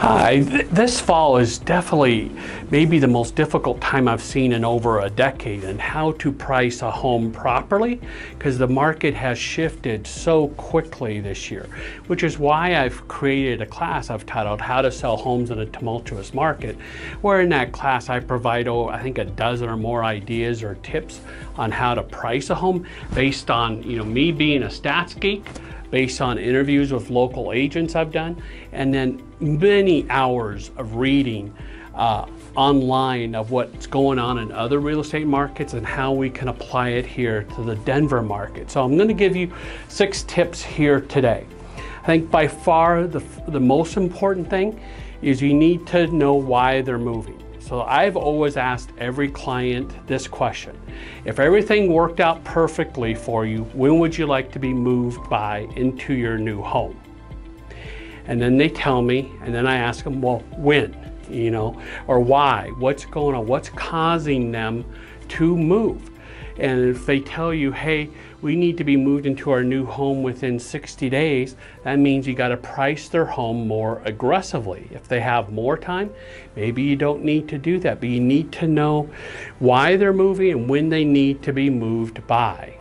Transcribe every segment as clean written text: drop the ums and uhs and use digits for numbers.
Hi, this fall is definitely maybe the most difficult time I've seen in over a decade in how to price a home properly, because the market has shifted so quickly this year, which is why I've created a class I've titled How to Sell Homes in a Tumultuous Market, where in that class I provide, I think a dozen or more ideas or tips on how to price a home based on, me being a stats geek, based on interviews with local agents I've done, and then many hours of reading online of what's going on in other real estate markets and how we can apply it here to the Denver market. So I'm going to give you 6 tips here today. I think by far the most important thing is you need to know why they're moving. So I've always asked every client this question: if everything worked out perfectly for you, when would you like to be moved by into your new home? And then they tell me, and then I ask them, well, when, or why, what's going on, what's causing them to move? And if they tell you, hey, we need to be moved into our new home within 60 days, that means you got to price their home more aggressively. If they have more time, maybe you don't need to do that, but you need to know why they're moving and when they need to be moved by.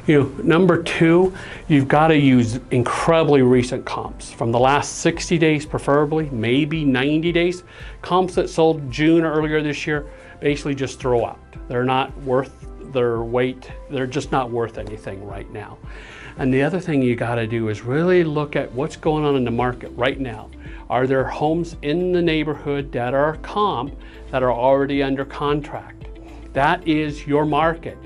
Number 2, you've got to use incredibly recent comps from the last 60 days, preferably, maybe 90 days. Comps that sold June or earlier this year, basically just throw out. They're not worth their weight. They're just not worth anything right now. And the other thing you got to do is really look at what's going on in the market right now. Are there homes in the neighborhood that are comp that are already under contract? That is your market.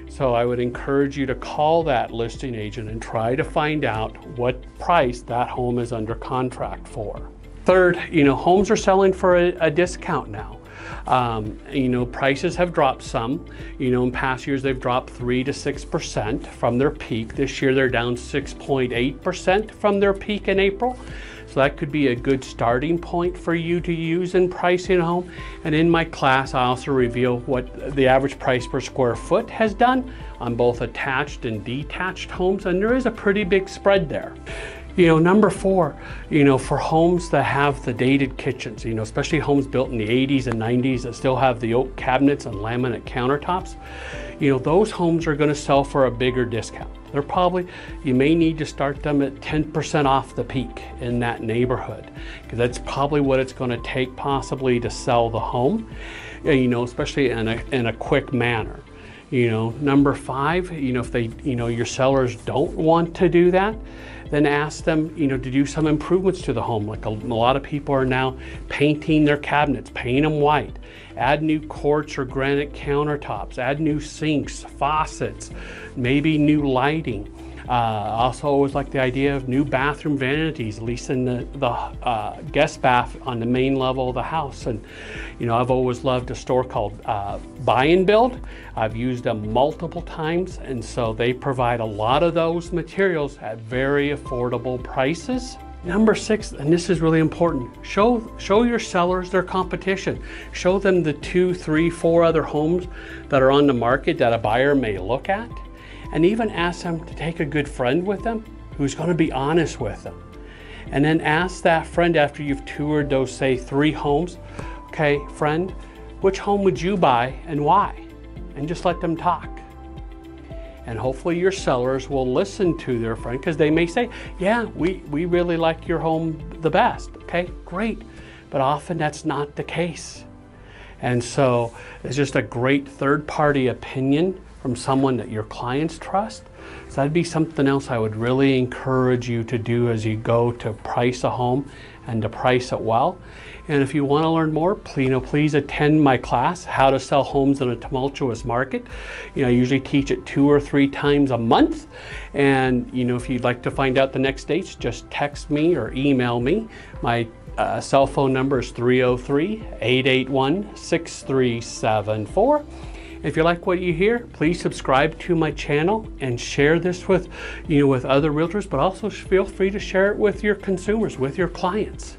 So I would encourage you to call that listing agent and try to find out what price that home is under contract for. Third, homes are selling for a discount now. Prices have dropped some. In past years they've dropped 3 to 6% from their peak. This year they're down 6.8% from their peak in April. So that could be a good starting point for you to use in pricing a home. And in my class, I also reveal what the average price per square foot has done on both attached and detached homes, and there is a pretty big spread there. Number 4, for homes that have the dated kitchens, especially homes built in the 80s and 90s that still have the oak cabinets and laminate countertops, those homes are going to sell for a bigger discount. You may need to start them at 10% off the peak in that neighborhood, because that's probably what it's going to take possibly to sell the home, especially in a quick manner. Number 5, if your sellers don't want to do that, then ask them, to do some improvements to the home. Like a lot of people are now painting their cabinets, paint them white, add new quartz or granite countertops, add new sinks, faucets, maybe new lighting. Also always like the idea of new bathroom vanities, at least in the guest bath on the main level of the house. And I've always loved a store called Buy and Build. I've used them multiple times, and so they provide a lot of those materials at very affordable prices. Number 6, and this is really important, show your sellers their competition. Show them the 2, 3, 4 other homes that are on the market that a buyer may look at. And even ask them to take a good friend with them who's going to be honest with them. And then ask that friend, after you've toured those, say, 3 homes, okay, friend, which home would you buy and why? And just let them talk. And hopefully your sellers will listen to their friend, because they may say, yeah, we really like your home the best. Okay, great. But often that's not the case. And so it's just a great third-party opinion from someone that your clients trust. So that'd be something else I would really encourage you to do as you go to price a home and to price it well. And if you want to learn more, please attend my class, How to Sell Homes in a Tumultuous Market. I usually teach it 2 or 3 times a month. And if you'd like to find out the next dates, just text me or email me. My cell phone number is 303-881-6374. If you like what you hear, please subscribe to my channel and share this with, with other realtors, but also feel free to share it with your consumers, with your clients.